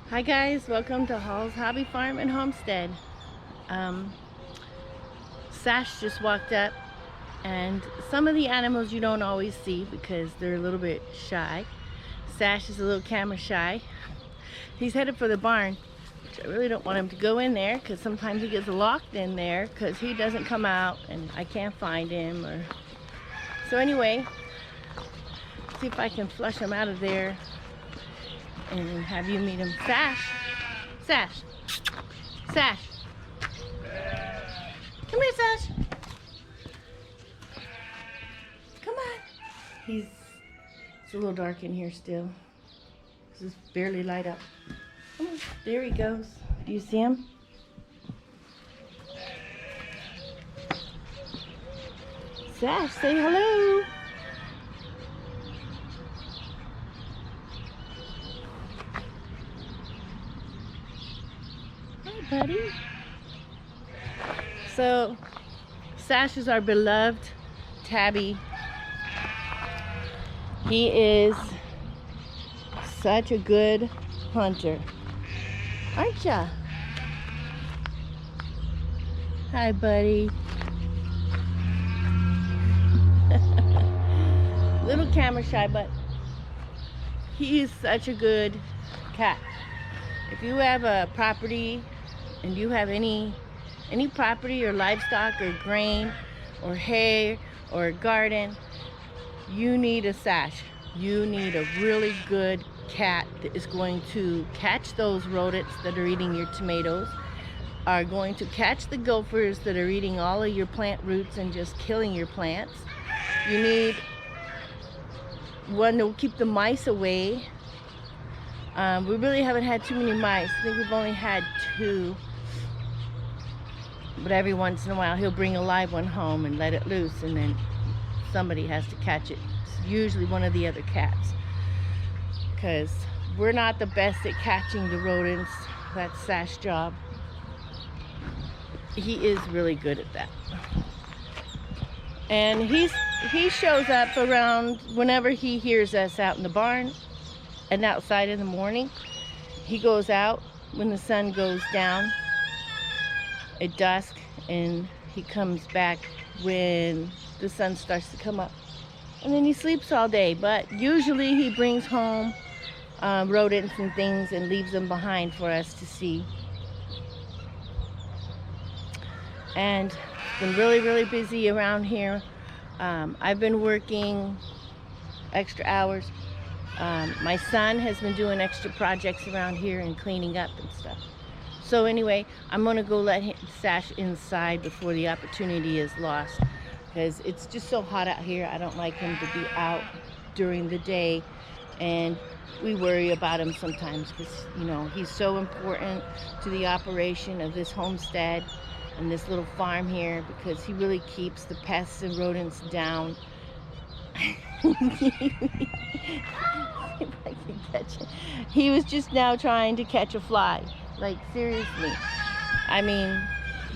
Hi guys, welcome to Hall's Hobby Farm and Homestead. Sash just walked up, and some of the animals you don't always see because they're a little bit shy. Sash is a little camera shy. He's headed for the barn, which I really don't want him to go in there because sometimes he gets locked in there because he doesn't come out and I can't find him. So anyway, see if I can flush him out of there and have you meet him. Sash! Sash! Sash! Come here, Sash! Come on! It's a little dark in here still. This is barely light up. Come on. There he goes. Do you see him? Sash, say hello! Buddy. So Sash is our beloved tabby. He is such a good hunter, aren't ya? Hi, buddy. Little camera shy, but he is such a good cat. If you have a property and you have any property or livestock or grain or hay or a garden, you need a Sash. You need a really good cat that is going to catch those rodents that are eating your tomatoes, are going to catch the gophers that are eating all of your plant roots and just killing your plants. You need one that will keep the mice away. We really haven't had too many mice. I think we've only had 2. But every once in a while he'll bring a live one home and let it loose, and then somebody has to catch it. It's usually one of the other cats, because we're not the best at catching the rodents. That's Sash's job. He is really good at that. And he shows up around whenever he hears us out in the barn and outside in the morning. He goes out when the sun goes down at dusk, and he comes back when the sun starts to come up, and then he sleeps all day. But usually he brings home rodents and things and leaves them behind for us to see. And it's been really busy around here. I've been working extra hours. My son has been doing extra projects around here and cleaning up and stuff. So anyway, I'm gonna go let Sash inside before the opportunity is lost, because it's just so hot out here. I don't like him to be out during the day, and we worry about him sometimes because, you know, he's so important to the operation of this homestead and this little farm here, because he really keeps the pests and rodents down. If I can catch it. He was just now trying to catch a fly. Like, seriously. I mean,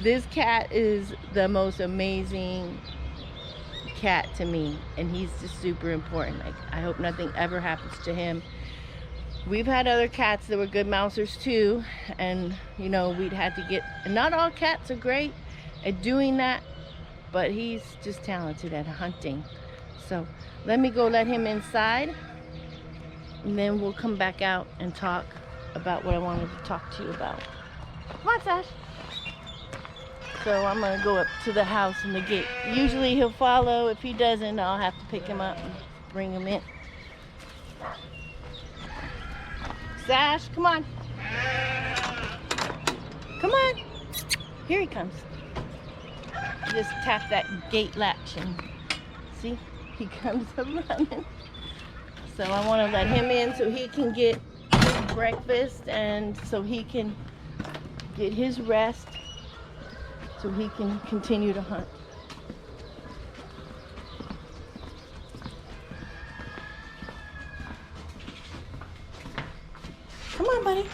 this cat is the most amazing cat to me, and he's just super important. Like, I hope nothing ever happens to him. We've had other cats that were good mousers too, and you know, we'd had to get, and not all cats are great at doing that, but he's just talented at hunting. So let me go let him inside, and then we'll come back out and talk about what I wanted to talk to you about. Come on, Sash. So I'm gonna go up to the house and the gate. Usually he'll follow. If he doesn't, I'll have to pick him up and bring him in. Sash, come on. Come on. Here he comes. Just tap that gate latch and see, he comes up running. So I want to let him in so he can get his breakfast and so he can get his rest, so he can continue to hunt. Come on, buddy.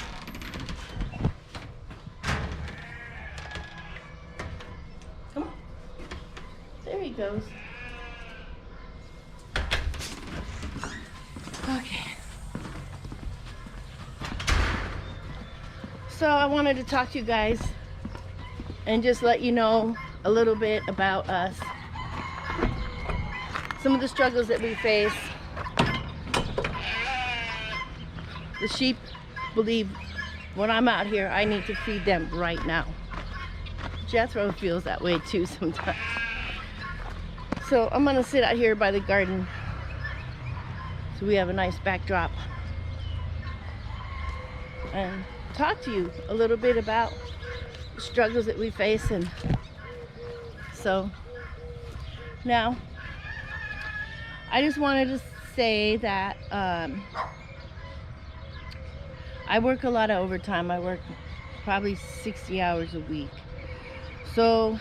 Come on. There he goes. Okay. So I wanted to talk to you guys and just let you know a little bit about us. Some of the struggles that we face. The sheep believe when I'm out here, I need to feed them right now. Jethro feels that way too sometimes. So I'm gonna sit out here by the garden so we have a nice backdrop and talk to you a little bit about the struggles that we face. And so now I just wanted to say that I work a lot of overtime. I work probably 60 hours a week. So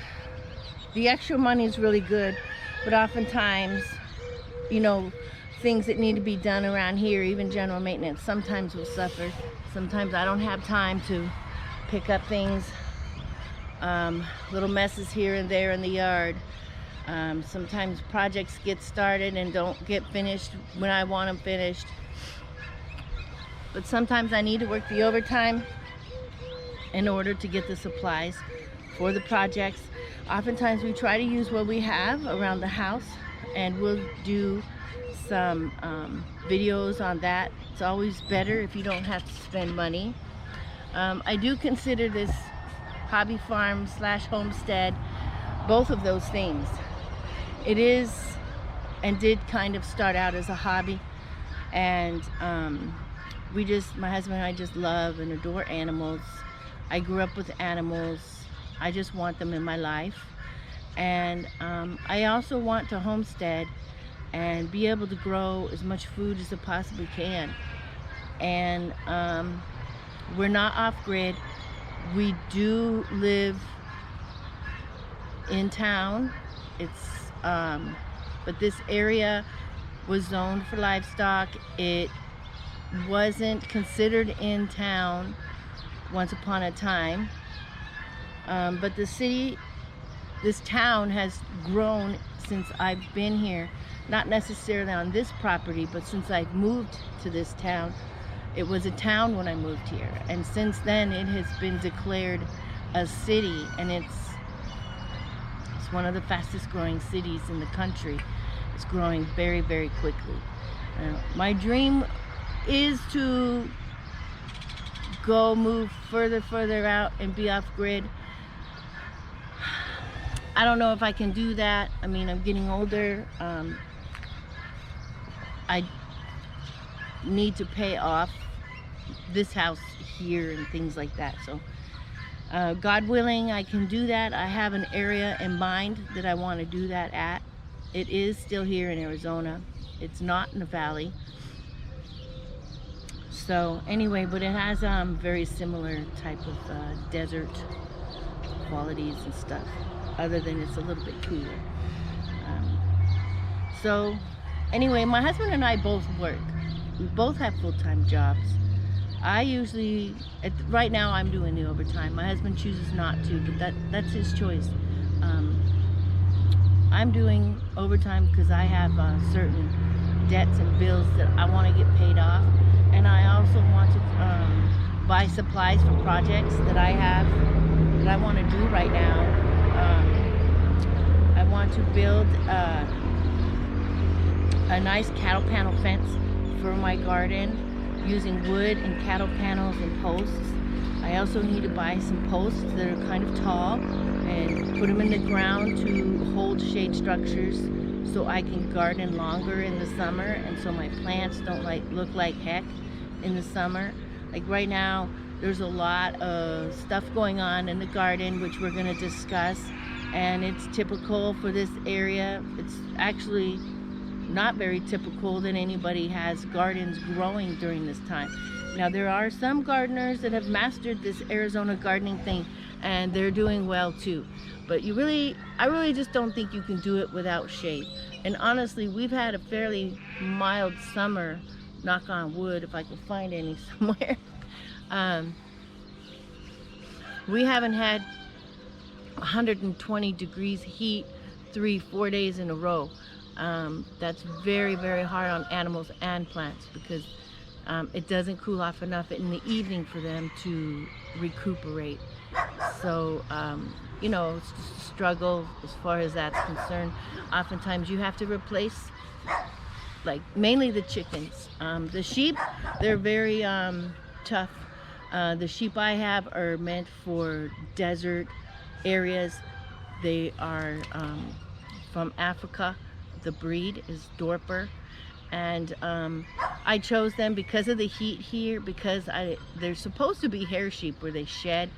the extra money is really good, but oftentimes, you know, things that need to be done around here, even general maintenance, sometimes will suffer. Sometimes I don't have time to pick up things, little messes here and there in the yard. Sometimes projects get started and don't get finished when I want them finished. But sometimes I need to work the overtime in order to get the supplies for the projects. Oftentimes we try to use what we have around the house, and we'll do some videos on that. It's always better if you don't have to spend money. I do consider this hobby farm / homestead both of those things. It is and did kind of start out as a hobby, and my husband and I just love and adore animals. I grew up with animals. I just want them in my life. And I also want to homestead and be able to grow as much food as I possibly can. And we're not off grid. We do live in town. But this area was zoned for livestock. It wasn't considered in town once upon a time. But this town has grown since I've been here. Not necessarily on this property, but since I've moved to this town. It was a town when I moved here, and since then it has been declared a city, and it's one of the fastest growing cities in the country. It's growing very, very quickly. My dream is to move further out and be off grid. I don't know if I can do that. I mean, I'm getting older. I need to pay off this house here and things like that. So God willing, I can do that. I have an area in mind that I want to do that at. It is still here in Arizona. It's not in the valley. So anyway, but it has very similar type of desert qualities and stuff, other than it's a little bit cooler. So anyway, my husband and I both work. We both have full-time jobs. I usually, right now I'm doing the overtime. My husband chooses not to, but that's his choice. I'm doing overtime because I have certain debts and bills that I want to get paid off, and I also want to buy supplies for projects that I have that I want to do right now. I want to build a nice cattle panel fence for my garden using wood and cattle panels and posts. I also need to buy some posts that are kind of tall and put them in the ground to hold shade structures so I can garden longer in the summer, and so my plants don't look like heck in the summer. Like right now, there's a lot of stuff going on in the garden, which we're going to discuss, and it's typical for this area. It's actually not very typical that anybody has gardens growing during this time. Now there are some gardeners that have mastered this Arizona gardening thing, and they're doing well too. But I really just don't think you can do it without shade. And honestly, we've had a fairly mild summer, knock on wood, if I can find any somewhere. We haven't had 120 degrees heat 3-4 days in a row. That's very, very hard on animals and plants because it doesn't cool off enough in the evening for them to recuperate. So you know, it's just a struggle as far as that's concerned. Oftentimes you have to replace, like, mainly the chickens. The sheep, they're very tough. The sheep I have are meant for desert areas. They are from Africa. The breed is Dorper, and I chose them because of the heat here, because they're supposed to be hair sheep where they shed.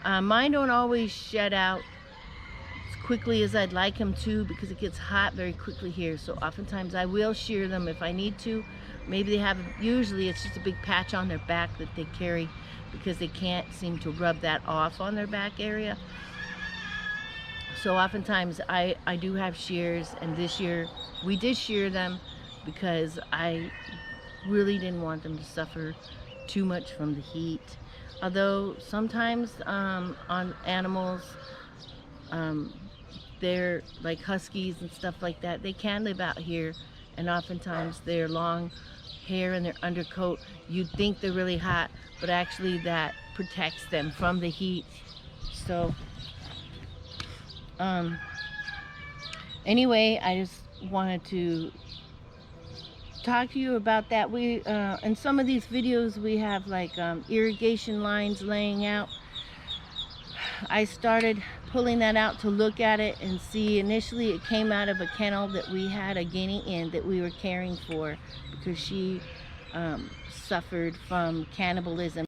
Mine don't always shed out as quickly as I'd like them to, because it gets hot very quickly here. So oftentimes I will shear them if I need to. Maybe they have, usually it's just a big patch on their back that they carry because they can't seem to rub that off on their back area. So oftentimes I do have shears, and this year we did shear them because I really didn't want them to suffer too much from the heat. Although sometimes on animals, they're like huskies and stuff like that, they can live out here, and oftentimes their long hair and their undercoat, you'd think they're really hot, but actually that protects them from the heat. So anyway, I just wanted to talk to you about that. We in some of these videos we have like irrigation lines laying out. I started pulling that out to look at it and see. Initially it came out of a kennel that we had a guinea in that we were caring for because she suffered from cannibalism.